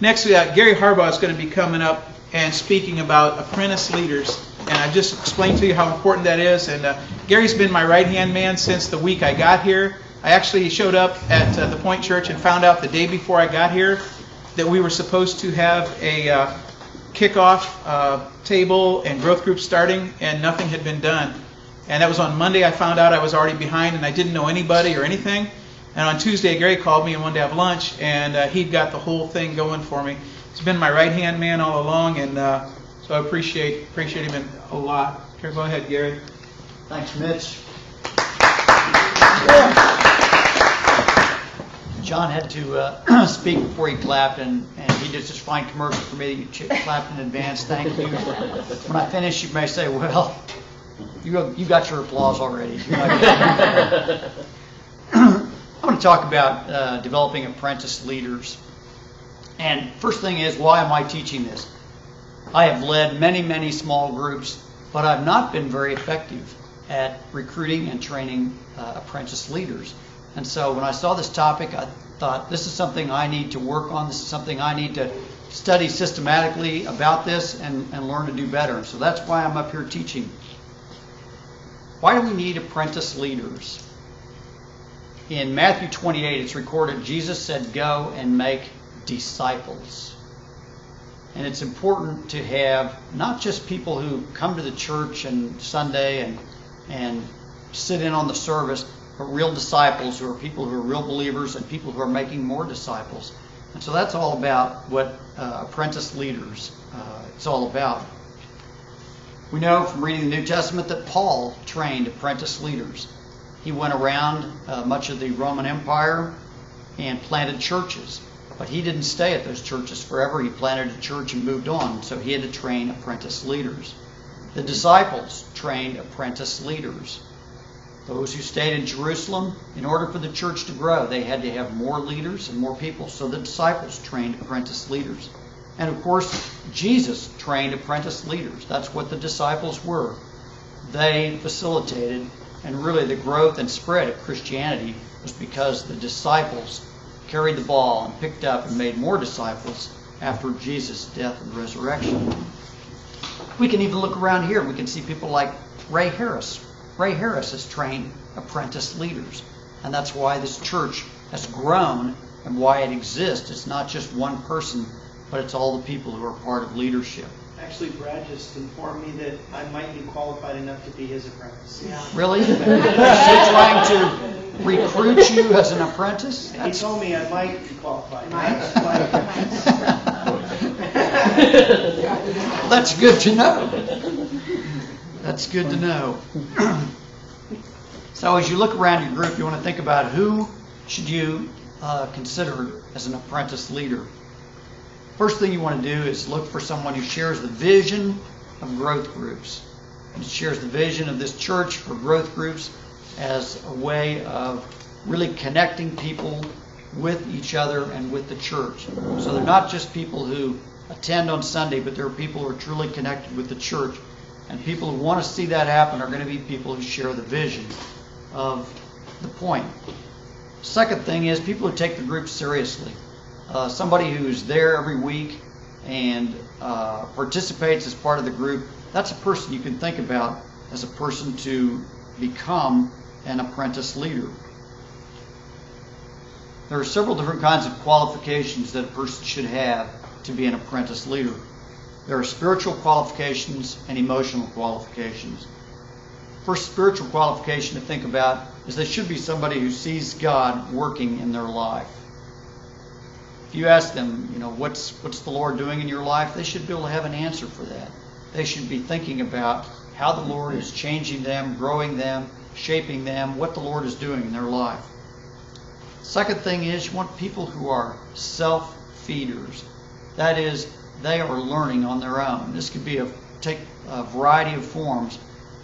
Next, Gary Harbaugh is going to be coming up and speaking about apprentice leaders. And I just explained to you how important that is. And Gary's been my right-hand man since the week I got here. I actually showed up at the Point Church and found out the day before I got here that we were supposed to have a kickoff table and growth group starting, and nothing had been done. And that was on Monday. I found out I was already behind, and I didn't know anybody or anything. And on Tuesday, Gary called me and wanted to have lunch, and he'd got the whole thing going for me. He's been my right-hand man all along, and so I appreciate him a lot. Here, go ahead, Gary. Thanks, Mitch. John had to speak before he clapped, and he did this fine commercial for me that you clapped in advance. Thank you. When I finish, you may say, well, you got your applause already. I'm going to talk about developing apprentice leaders. And first thing is, why am I teaching this? I have led many, many small groups, but I've not been very effective at recruiting and training apprentice leaders. And so when I saw this topic, I thought, this is something I need to work on. This is something I need to study systematically about this and learn to do better. So that's why I'm up here teaching. Why do we need apprentice leaders? In Matthew 28, it's recorded, Jesus said, go and make disciples. And it's important to have not just people who come to the church on Sunday and sit in on the service, but real disciples who are people who are real believers and people who are making more disciples. And so that's all about what apprentice leaders it's all about. We know from reading the New Testament that Paul trained apprentice leaders. He went around much of the Roman Empire and planted churches. But he didn't stay at those churches forever. He planted a church and moved on. So he had to train apprentice leaders. The disciples trained apprentice leaders. Those who stayed in Jerusalem, in order for the church to grow, they had to have more leaders and more people. So the disciples trained apprentice leaders. And of course, Jesus trained apprentice leaders. That's what the disciples were. They facilitated, and really the growth and spread of Christianity was because the disciples carried the ball and picked up and made more disciples after Jesus' death and resurrection. We can even look around here. We can see people like Ray Harris. Ray Harris has trained apprentice leaders. And that's why this church has grown and why it exists. It's not just one person, but it's all the people who are part of leadership. Actually, Brad just informed me that I might be qualified enough to be his apprentice. Yeah. Really? Is he trying to recruit you as an apprentice? He told me I might be qualified. That's good to know. That's good to know. So as you look around your group, you want to think about who should you consider as an apprentice leader. First thing you want to do is look for someone who shares the vision of growth groups. And shares the vision of this church for growth groups as a way of really connecting people with each other and with the church. So they're not just people who attend on Sunday, but they're people who are truly connected with the church. And people who want to see that happen are going to be people who share the vision of the point. Second thing is people who take the group seriously. Somebody who's there every week and participates as part of the group, that's a person you can think about as a person to become an apprentice leader. There are several different kinds of qualifications that a person should have to be an apprentice leader. There are spiritual qualifications and emotional qualifications. First spiritual qualification to think about is they should be somebody who sees God working in their life. If you ask them, what's the Lord doing in your life, they should be able to have an answer for that. They should be thinking about how the Lord is changing them, growing them, shaping them, what the Lord is doing in their life. Second thing is you want people who are self-feeders. That is, they are learning on their own. This could take a variety of forms.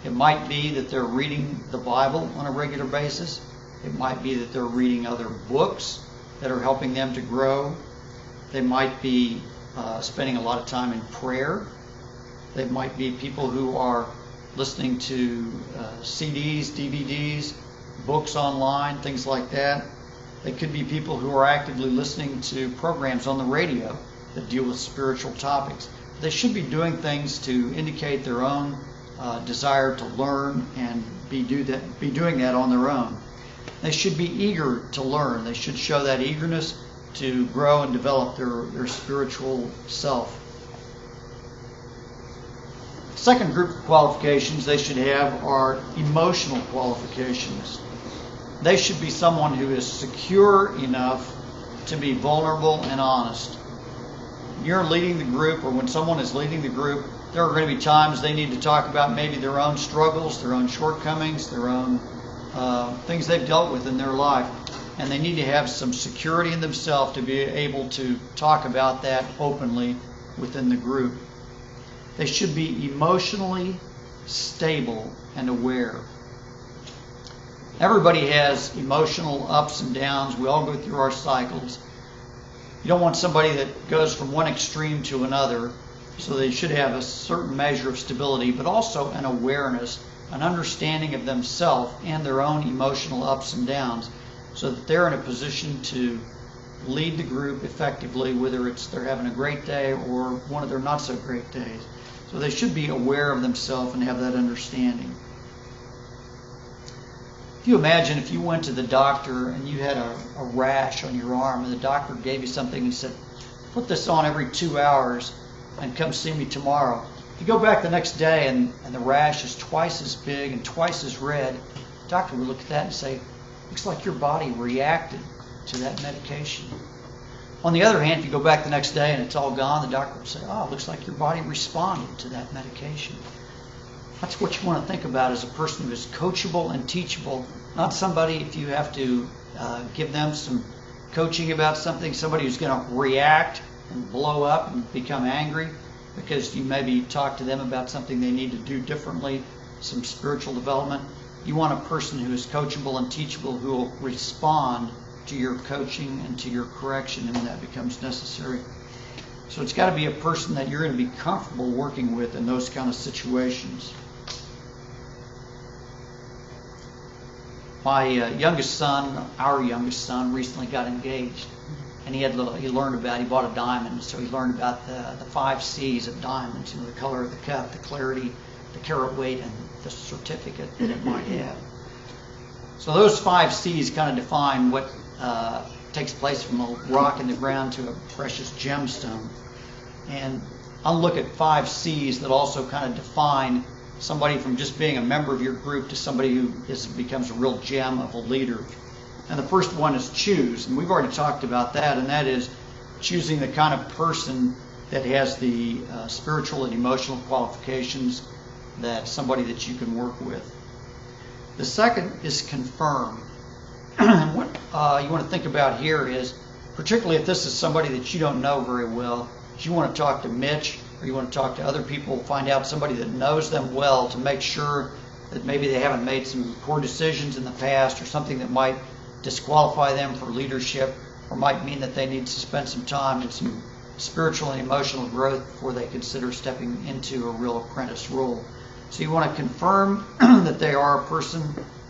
It might be that they're reading the Bible on a regular basis. It might be that they're reading other books that are helping them to grow. They might be spending a lot of time in prayer. They might be people who are listening to CDs, DVDs, books online, things like that. They could be people who are actively listening to programs on the radio that deal with spiritual topics. They should be doing things to indicate their own desire to learn and be doing that on their own. They should be eager to learn. They should show that eagerness to grow and develop their spiritual self. Second group of qualifications they should have are emotional qualifications. They should be someone who is secure enough to be vulnerable and honest. You're leading the group, or when someone is leading the group, there are going to be times they need to talk about maybe their own struggles, their own shortcomings, their own things they've dealt with in their life. And they need to have some security in themselves to be able to talk about that openly within the group. They should be emotionally stable and aware. Everybody has emotional ups and downs. We all go through our cycles. You don't want somebody that goes from one extreme to another, so they should have a certain measure of stability, but also an awareness, an understanding of themselves and their own emotional ups and downs, so that they're in a position to lead the group effectively, whether it's they're having a great day or one of their not so great days. So they should be aware of themselves and have that understanding. If you imagine if you went to the doctor and you had a rash on your arm and the doctor gave you something and said, put this on every 2 hours and come see me tomorrow. If you go back the next day and the rash is twice as big and twice as red, the doctor would look at that and say, looks like your body reacted to that medication. On the other hand, if you go back the next day and it's all gone, the doctor will say, oh, it looks like your body responded to that medication. That's what you want to think about as a person who is coachable and teachable, not somebody, if you have to give them some coaching about something, somebody who's going to react and blow up and become angry because you maybe talk to them about something they need to do differently, some spiritual development. You want a person who is coachable and teachable who will respond to your coaching and to your correction when that becomes necessary. So it's got to be a person that you're going to be comfortable working with in those kind of situations. My youngest son, our youngest son, recently got engaged, and he bought a diamond, so he learned about the 5 C's of diamonds, the color of the cut, the clarity, the carat weight, and the certificate that it might have. So those 5 C's kind of define what takes place from a rock in the ground to a precious gemstone. And I'll look at 5 C's that also kind of define somebody from just being a member of your group to somebody who becomes a real gem of a leader. And the first one is choose, and we've already talked about that, and that is choosing the kind of person that has the spiritual and emotional qualifications that somebody that you can work with. The second is confirm. What you want to think about here is, particularly if this is somebody that you don't know very well, if you want to talk to Mitch or you want to talk to other people, find out somebody that knows them well to make sure that maybe they haven't made some poor decisions in the past or something that might disqualify them for leadership or might mean that they need to spend some time in some spiritual and emotional growth before they consider stepping into a real apprentice role. So you want to confirm that they are a person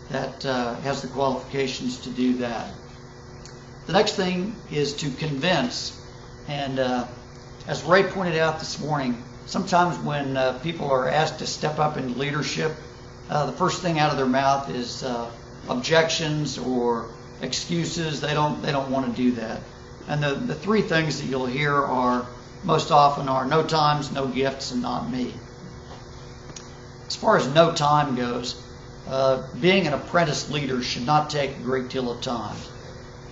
that has the qualifications to do that. The next thing is to convince. And as Ray pointed out this morning, sometimes when people are asked to step up in leadership, the first thing out of their mouth is objections or excuses. They don't want to do that. And the 3 things that you'll hear are most often are no times, no gifts, and not me. As far as no time goes, being an apprentice leader should not take a great deal of time.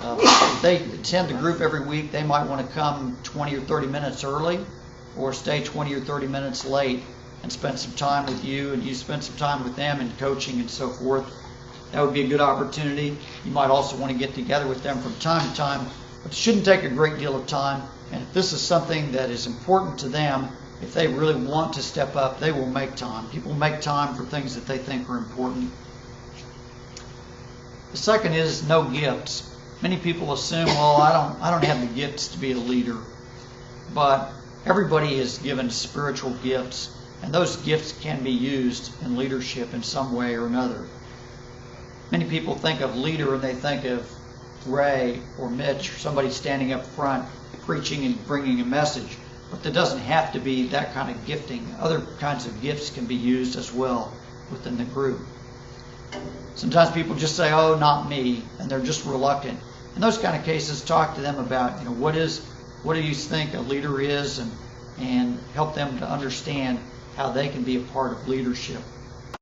If they attend the group every week, they might want to come 20 or 30 minutes early or stay 20 or 30 minutes late and spend some time with you and you spend some time with them in coaching and so forth. That would be a good opportunity. You might also want to get together with them from time to time, but it shouldn't take a great deal of time. And if this is something that is important to them, if they really want to step up, they will make time. People make time for things that they think are important. The second is no gifts. Many people assume, well, I don't have the gifts to be a leader. But everybody is given spiritual gifts, and those gifts can be used in leadership in some way or another. Many people think of leader and they think of Ray or Mitch or somebody standing up front preaching and bringing a message. But there doesn't have to be that kind of gifting. Other kinds of gifts can be used as well within the group. Sometimes people just say, "Oh, not me," and they're just reluctant. In those kind of cases, talk to them about, what do you think a leader is, and help them to understand how they can be a part of leadership.